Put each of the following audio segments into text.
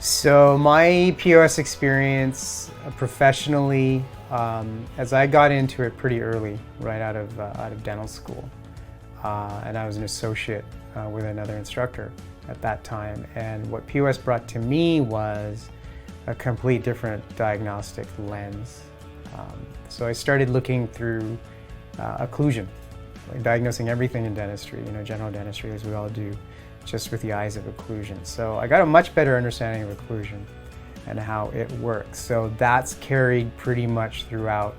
So my POS experience professionally, as I got into it pretty early, right out of dental school, and I was an associate with another instructor at that time. And what POS brought to me was a complete different diagnostic lens. So I started looking through occlusion, like diagnosing everything in dentistry, general dentistry as we all do, just with the eyes of occlusion. So I got a much better understanding of occlusion and how it works. So that's carried pretty much throughout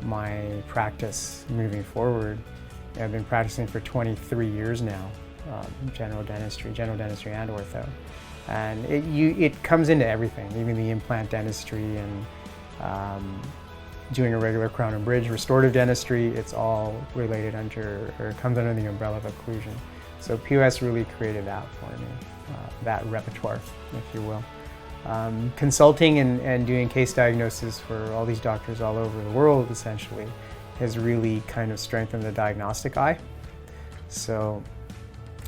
my practice moving forward. I've been practicing for 23 years now, general dentistry and ortho. And it comes into everything, even the implant dentistry and doing a regular crown and bridge, restorative dentistry, it's all related under, or comes under the umbrella of occlusion. So POS really created that for me, that repertoire, if you will. Consulting and doing case diagnosis for all these doctors all over the world, essentially, has really kind of strengthened the diagnostic eye. So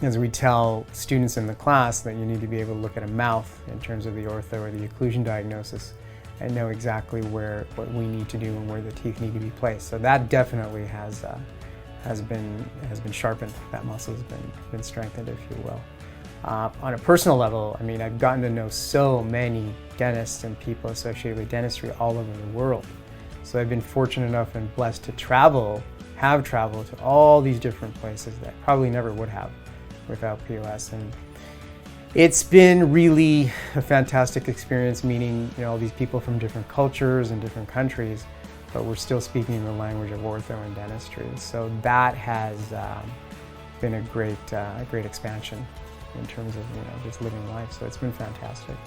as we tell students in the class that you need to be able to look at a mouth in terms of the ortho or the occlusion diagnosis and know exactly what we need to do and where the teeth need to be placed. So that definitely has been sharpened. That muscle has been strengthened, if you will. On a personal level, I mean, I've gotten to know so many dentists and people associated with dentistry all over the world. So I've been fortunate enough and blessed to have traveled to all these different places that I probably never would have without POS. And it's been really a fantastic experience meeting all these people from different cultures and different countries, but we're still speaking the language of ortho and dentistry. So that has been a great expansion in terms of just living life. So it's been fantastic.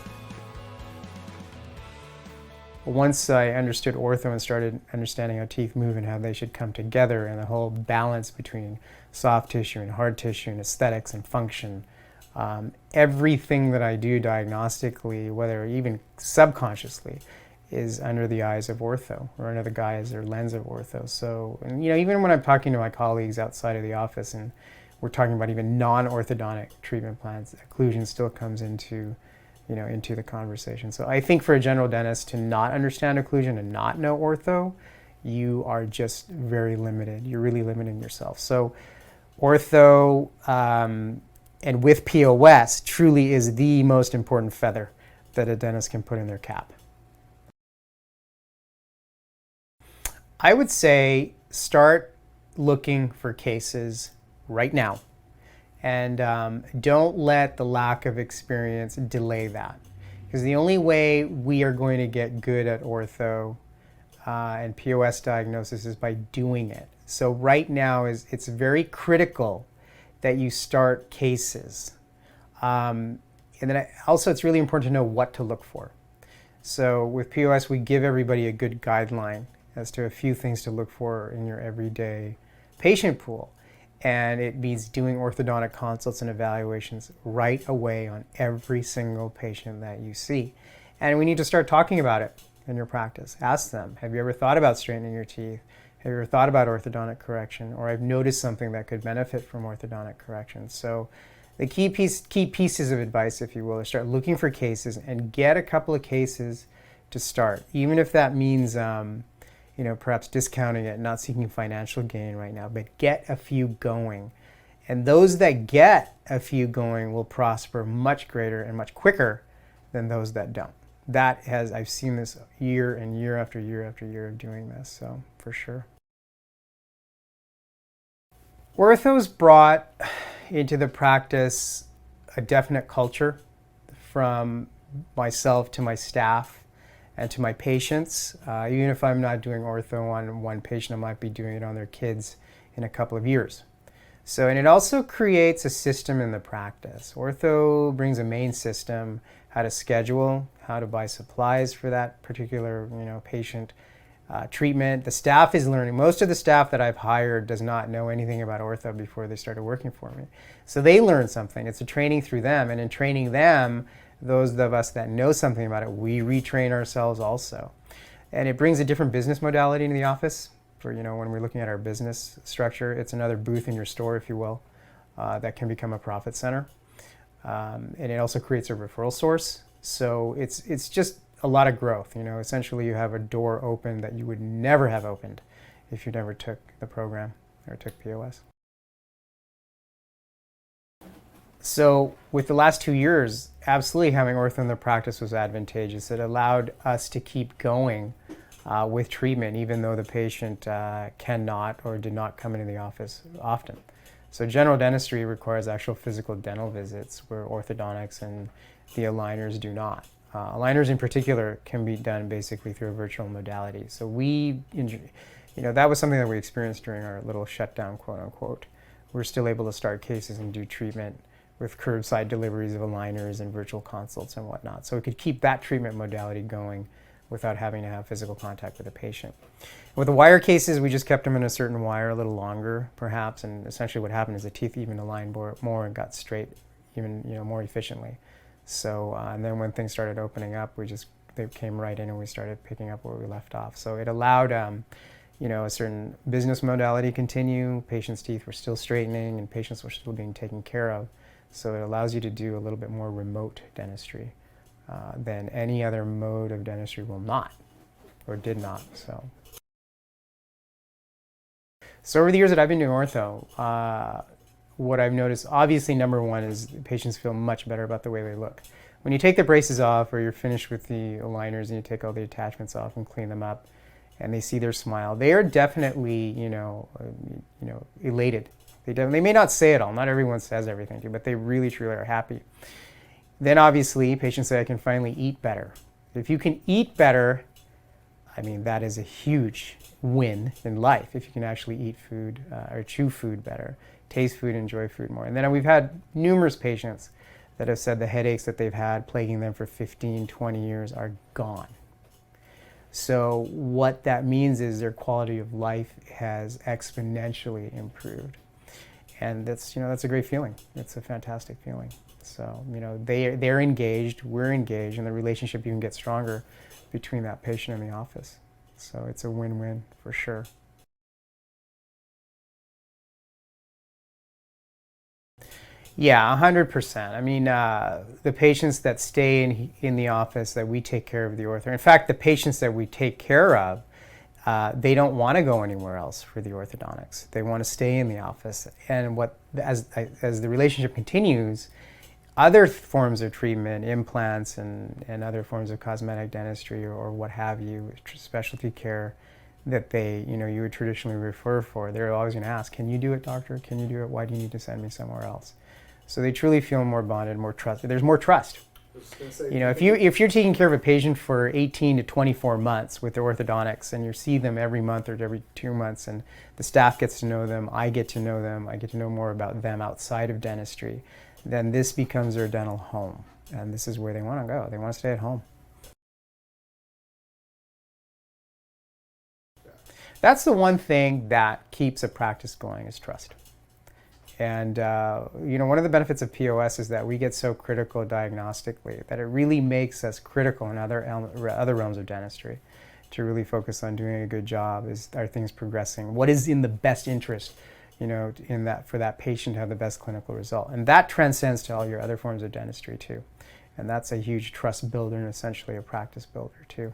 Once I understood ortho and started understanding how teeth move and how they should come together and the whole balance between soft tissue and hard tissue and aesthetics and function, everything that I do diagnostically, whether even subconsciously, is under the eyes of ortho or under the guise or lens of ortho. So, even when I'm talking to my colleagues outside of the office and we're talking about even non-orthodontic treatment plans, occlusion still comes into the conversation. So I think for a general dentist to not understand occlusion and not know ortho, you are just very limited. You're really limiting yourself. So ortho and with POS truly is the most important feather that a dentist can put in their cap. I would say start looking for cases right now. And don't let the lack of experience delay that. Because the only way we are going to get good at ortho and POS diagnosis is by doing it. So right now it's very critical that you start cases. And then also it's really important to know what to look for. So with POS we give everybody a good guideline as to a few things to look for in your everyday patient pool. And it means doing orthodontic consults and evaluations right away on every single patient that you see. And we need to start talking about it in your practice. Ask them, have you ever thought about straightening your teeth? Have you ever thought about orthodontic correction? Or I've noticed something that could benefit from orthodontic correction. So the key pieces of advice, if you will, is start looking for cases and get a couple of cases to start. Even if that means perhaps discounting it, not seeking financial gain right now, but get a few going. And those that get a few going will prosper much greater and much quicker than those that don't. I've seen this year and year after year after year of doing this, so for sure. Ortho's brought into the practice a definite culture from myself to my staff and to my patients. Even if I'm not doing ortho on one patient, I might be doing it on their kids in a couple of years. So, and it also creates a system in the practice. Ortho brings a main system, how to schedule, how to buy supplies for that particular patient treatment. The staff is learning. Most of the staff that I've hired does not know anything about ortho before they started working for me. So they learn something. It's a training through them, and in training them, those of us that know something about it, we retrain ourselves also. And it brings a different business modality into the office. For when we're looking at our business structure, it's another booth in your store, if you will, that can become a profit center. And it also creates a referral source So it's just a lot of growth. Essentially you have a door open that you would never have opened if you never took the program or took POS. So with the last 2 years, absolutely having ortho in the practice was advantageous. It allowed us to keep going with treatment, even though the patient cannot or did not come into the office often. So general dentistry requires actual physical dental visits, where orthodontics and the aligners do not. Aligners in particular can be done basically through a virtual modality. So that was something that we experienced during our little shutdown, quote unquote. We're still able to start cases and do treatment with curbside deliveries of aligners and virtual consults and whatnot. So we could keep that treatment modality going without having to have physical contact with the patient. With the wire cases, we just kept them in a certain wire a little longer, perhaps, and essentially what happened is the teeth even aligned more and got straight even more efficiently. So and then when things started opening up, they came right in and we started picking up where we left off. So it allowed a certain business modality continue. Patients' teeth were still straightening and patients were still being taken care of. So it allows you to do a little bit more remote dentistry than any other mode of dentistry will not, or did not. So over the years that I've been doing ortho, what I've noticed, obviously number one is patients feel much better about the way they look. When you take the braces off or you're finished with the aligners and you take all the attachments off and clean them up and they see their smile, they are definitely, elated. They may not say it all, not everyone says everything, but they really truly are happy. Then obviously patients say, I can finally eat better. If you can eat better, that is a huge win in life, if you can actually eat food or chew food better, taste food, enjoy food more. And then we've had numerous patients that have said the headaches that they've had plaguing them for 15, 20 years are gone. So what that means is their quality of life has exponentially improved. And that's a great feeling. It's a fantastic feeling. So, they're engaged, we're engaged, and the relationship even gets stronger between that patient and the office. So it's a win-win for sure. Yeah, 100%. The patients that stay in the office that we take care of the ortho, in fact, the patients that we take care of, they don't want to go anywhere else for the orthodontics. They want to stay in the office. And as the relationship continues, other forms of treatment, implants and other forms of cosmetic dentistry or what have you, specialty care that you would traditionally refer for, they're always going to ask, can you do it, doctor? Can you do it? Why do you need to send me somewhere else? So they truly feel more bonded, more trusted. There's more trust. If you're taking care of a patient for 18 to 24 months with the orthodontics and you see them every month or every 2 months and the staff gets to know them, I get to know them, I get to know more about them outside of dentistry, then this becomes their dental home. And this is where they want to go. They want to stay at home. That's the one thing that keeps a practice going is trust. And one of the benefits of POS is that we get so critical diagnostically that it really makes us critical in other realms of dentistry to really focus on doing a good job. Are things progressing? What is in the best interest, for that patient to have the best clinical result? And that transcends to all your other forms of dentistry too. And that's a huge trust builder and essentially a practice builder too.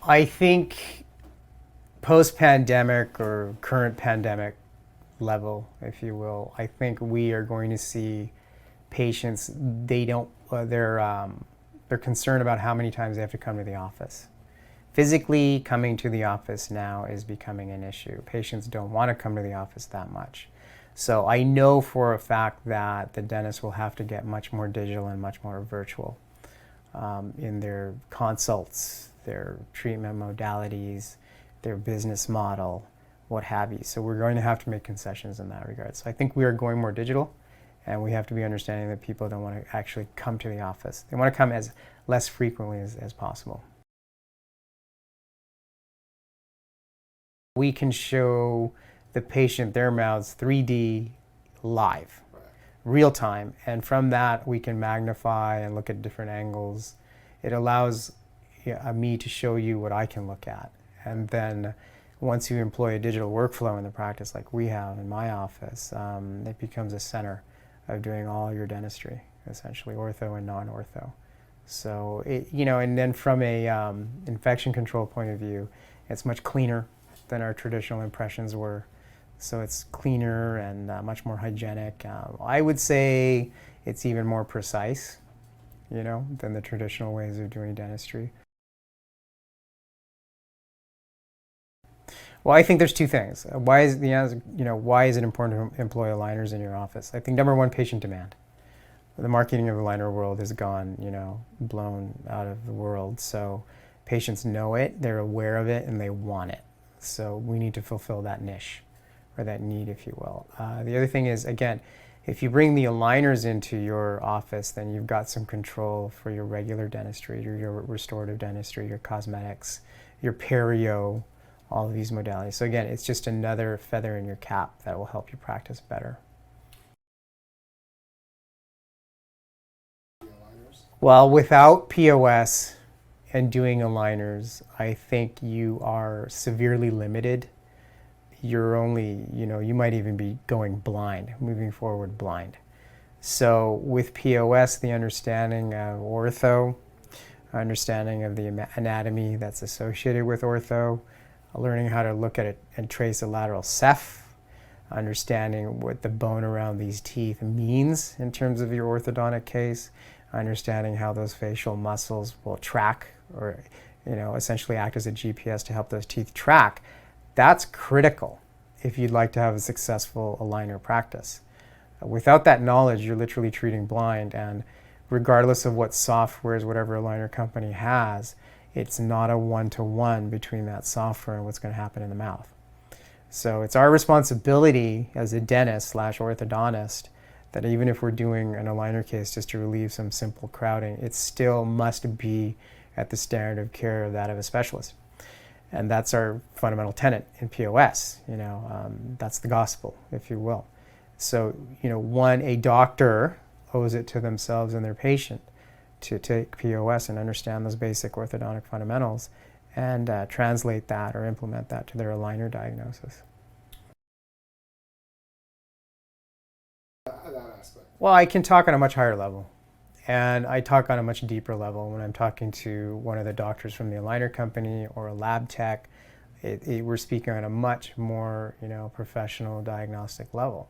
I think post-pandemic or current pandemic level, if you will, I think we are going to see patients, they're concerned about how many times they have to come to the office. Physically coming to the office now is becoming an issue. Patients don't want to come to the office that much. So I know for a fact that the dentists will have to get much more digital and much more virtual in their consults, their treatment modalities, their business model, what have you. So we're going to have to make concessions in that regard. So I think we are going more digital, and we have to be understanding that people don't want to actually come to the office. They want to come as less frequently as possible. We can show the patient their mouths 3D live, real time, and from that we can magnify and look at different angles. It allows me to show you what I can look at. And then once you employ a digital workflow in the practice like we have in my office, it becomes a center of doing all your dentistry, essentially ortho and non-ortho. So, and then from a infection control point of view, it's much cleaner than our traditional impressions were. So it's cleaner and much more hygienic. I would say it's even more precise, than the traditional ways of doing dentistry. Well, I think there's two things. Why is it important to employ aligners in your office? I think number one, patient demand. The marketing of the aligner world has gone, blown out of the world. So patients know it, they're aware of it, and they want it. So we need to fulfill that niche, or that need, if you will. The other thing is, again, if you bring the aligners into your office, then you've got some control for your regular dentistry, your restorative dentistry, your cosmetics, your perio, all of these modalities. So again, it's just another feather in your cap that will help you practice better. Well, without POS and doing aligners, I think you are severely limited. You're only, you might even be going blind, moving forward blind. So with POS, the understanding of ortho, understanding of the anatomy that's associated with ortho, learning how to look at it and trace a lateral ceph, understanding what the bone around these teeth means in terms of your orthodontic case, understanding how those facial muscles will track or essentially act as a GPS to help those teeth track. That's critical if you'd like to have a successful aligner practice. Without that knowledge, you're literally treating blind, and regardless of what softwares whatever aligner company has, it's not a one-to-one between that software and what's going to happen in the mouth. So it's our responsibility as a dentist / orthodontist that even if we're doing an aligner case just to relieve some simple crowding, it still must be at the standard of care of that of a specialist. And that's our fundamental tenet in POS. That's the gospel, if you will. So, a doctor owes it to themselves and their patient to take POS and understand those basic orthodontic fundamentals and translate that or implement that to their aligner diagnosis. Well, I can talk on a much higher level, and I talk on a much deeper level when I'm talking to one of the doctors from the aligner company or a lab tech. We're speaking on a much more, professional diagnostic level.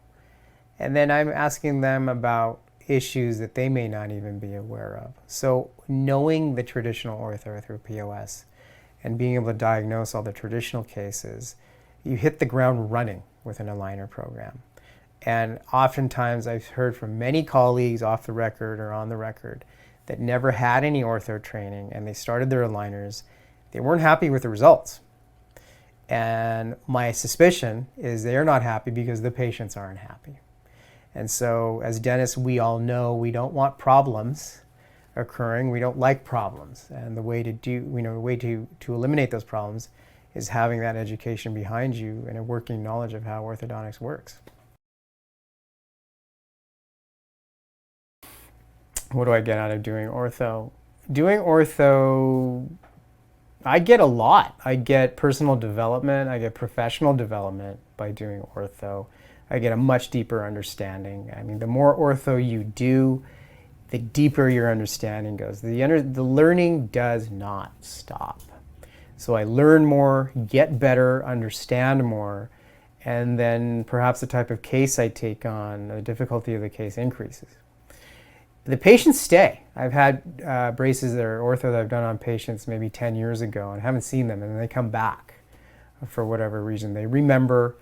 And then I'm asking them about issues that they may not even be aware of. So knowing the traditional ortho through POS and being able to diagnose all the traditional cases, you hit the ground running with an aligner program. And oftentimes I've heard from many colleagues off the record or on the record that never had any ortho training and they started their aligners. They weren't happy with the results. And my suspicion is they're not happy because the patients aren't happy. And so as dentists, we all know we don't want problems occurring. We don't like problems. And the way to eliminate those problems is having that education behind you and a working knowledge of how orthodontics works. What do I get out of doing ortho? Doing ortho, I get a lot. I get personal development. I get professional development by doing ortho. I get a much deeper understanding. I mean, the more ortho you do, the deeper your understanding goes. The learning does not stop. So I learn more, get better, understand more, and then perhaps the type of case I take on, the difficulty of the case increases. The patients stay. I've had braces that are ortho that I've done on patients maybe 10 years ago and haven't seen them, and then they come back for whatever reason. They remember,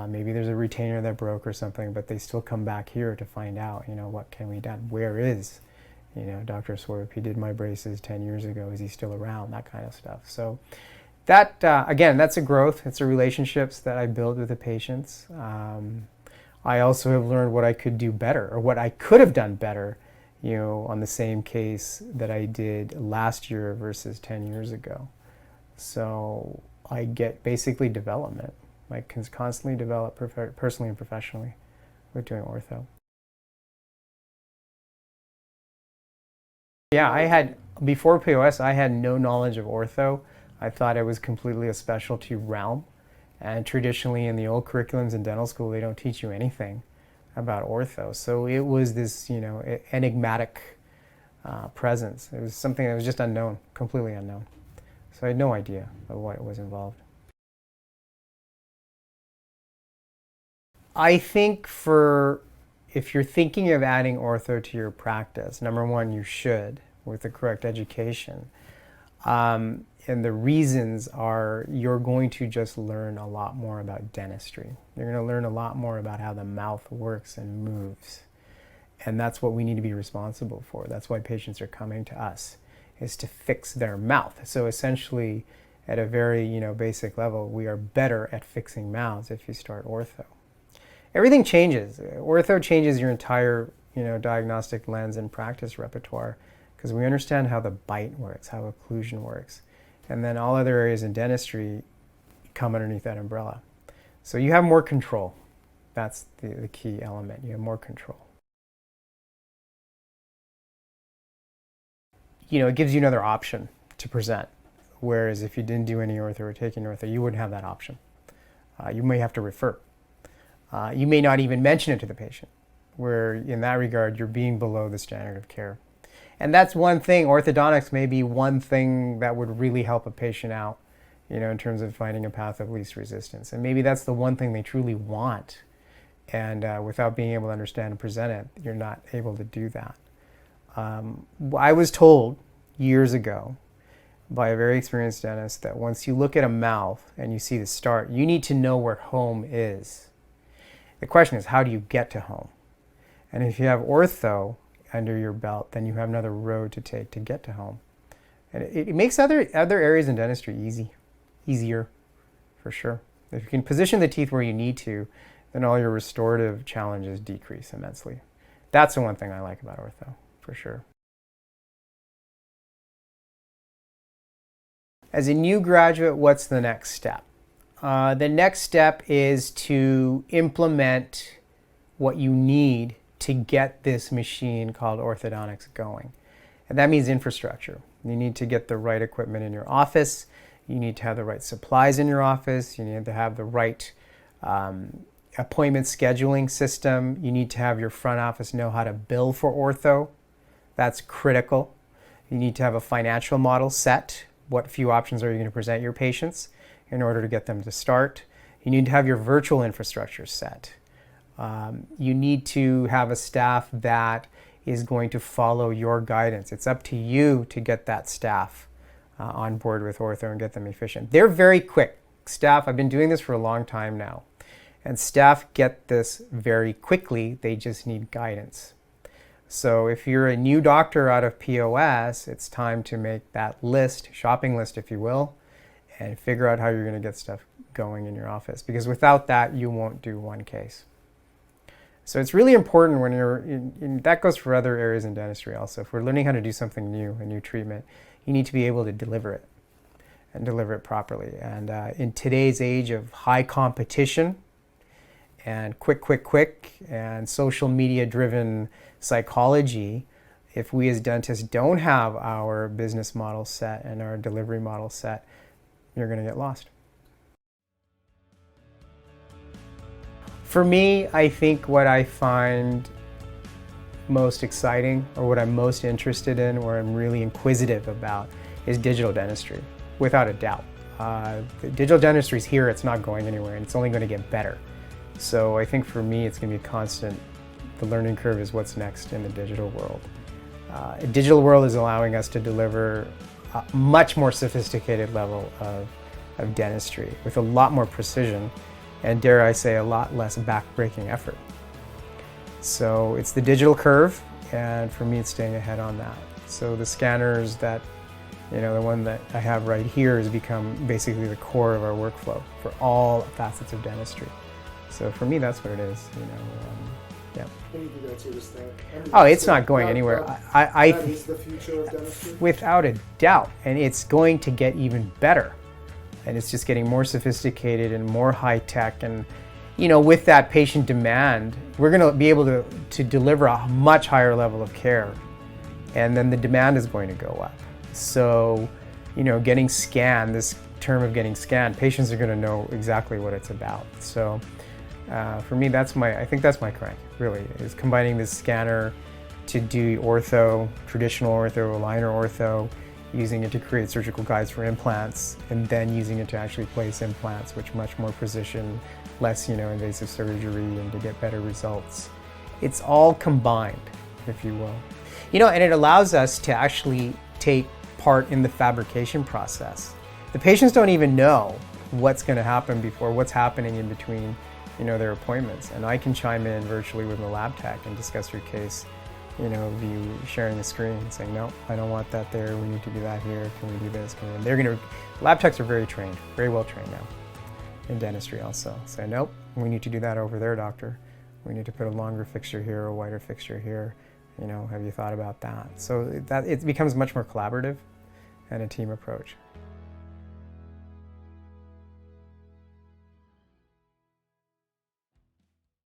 maybe there's a retainer that broke or something, but they still come back here to find out, what can be done? Where is, Dr. Swaroop? He did my braces 10 years ago. Is he still around? That kind of stuff. So that, again, that's a growth. It's a relationships that I build with the patients. I also have learned what I could do better, or what I could have done better, on the same case that I did last year versus 10 years ago. So I get basically development. I can constantly develop personally and professionally with doing ortho. Yeah, before POS, I had no knowledge of ortho. I thought it was completely a specialty realm. And traditionally in the old curriculums in dental school, they don't teach you anything about ortho. So it was this, enigmatic presence. It was something that was just unknown, completely unknown. So I had no idea of what was involved. I think if you're thinking of adding ortho to your practice, number one, you should with the correct education. And the reasons are you're going to just learn a lot more about dentistry. You're going to learn a lot more about how the mouth works and moves. And that's what we need to be responsible for. That's why patients are coming to us, is to fix their mouth. So essentially, at a very basic level, we are better at fixing mouths if you start ortho. Everything changes. Ortho changes your entire diagnostic lens and practice repertoire, because we understand how the bite works, how occlusion works. And then all other areas in dentistry come underneath that umbrella. So you have more control. That's the key element. You have more control. It gives you another option to present. Whereas if you didn't do any ortho or taking ortho, you wouldn't have that option. You may have to refer. You may not even mention it to the patient, where in that regard, you're being below the standard of care. And that's one thing. Orthodontics may be one thing that would really help a patient out, in terms of finding a path of least resistance. And maybe that's the one thing they truly want. And without being able to understand and present it, you're not able to do that. I was told years ago by a very experienced dentist that once you look at a mouth and you see the start, you need to know where home is. The question is, how do you get to home? And if you have ortho under your belt, then you have another road to take to get to home. And it makes other areas in dentistry easier, for sure. If you can position the teeth where you need to, then all your restorative challenges decrease immensely. That's the one thing I like about ortho, for sure. As a new graduate, what's the next step? The next step is to implement what you need to get this machine called orthodontics going. And that means infrastructure. You need to get the right equipment in your office. You need to have the right supplies in your office. You need to have the right appointment scheduling system. You need to have your front office know how to bill for ortho. That's critical. You need to have a financial model set. What few options are you going to present your patients in order to get them to start? You need to have your virtual infrastructure set. You need to have a staff that is going to follow your guidance. It's up to you to get that staff on board with ortho and get them efficient. They're very quick. Staff, I've been doing this for a long time now, and staff get this very quickly. They just need guidance. So if you're a new doctor out of POS, it's time to make that list, shopping list if you will, and figure out how you're going to get stuff going in your office. Because without that, you won't do one case. So it's really important when you're that goes for other areas in dentistry also. If we're learning how to do something new, a new treatment, you need to be able to deliver it and deliver it properly. And in today's age of high competition and quick, and social media driven psychology, if we as dentists don't have our business model set and our delivery model set, you're going to get lost. For me, I think what I find most exciting, or what I'm most interested in, or I'm really inquisitive about, is digital dentistry, without a doubt. Digital dentistry is here, it's not going anywhere, and it's only going to get better. So I think for me, it's going to be constant. The learning curve is what's next in the digital world. A digital world is allowing us to deliver a much more sophisticated level of dentistry with a lot more precision, and dare I say, a lot less back-breaking effort. So it's the digital curve, and for me, it's staying ahead on that. So the scanners that, the one that I have right here has become basically the core of our workflow for all facets of dentistry. So for me, that's what it is, yeah. Can you do that sort of stuff? Oh, it's not going anywhere. That is the future of dentistry? Without a doubt, and it's going to get even better. And it's just getting more sophisticated and more high tech, and with that patient demand, we're going to be able to deliver a much higher level of care, and then the demand is going to go up. So, getting scanned, this term of getting scanned, patients are going to know exactly what it's about. So, For me, I think that's my crank, really, is combining this scanner to do ortho, traditional ortho, aligner ortho, using it to create surgical guides for implants, and then using it to actually place implants, which much more precision, less invasive surgery, and to get better results. It's all combined, if you will. And it allows us to actually take part in the fabrication process. The patients don't even know what's going to happen before, what's happening in between their appointments. And I can chime in virtually with the lab tech and discuss your case, you sharing the screen and saying, no, I don't want that there, we need to do that here, can we do this? Lab techs are very trained, very well trained now in dentistry also. Say, nope, we need to do that over there, doctor. We need to put a longer fixture here, a wider fixture here. Have you thought about that? So that it becomes much more collaborative and a team approach.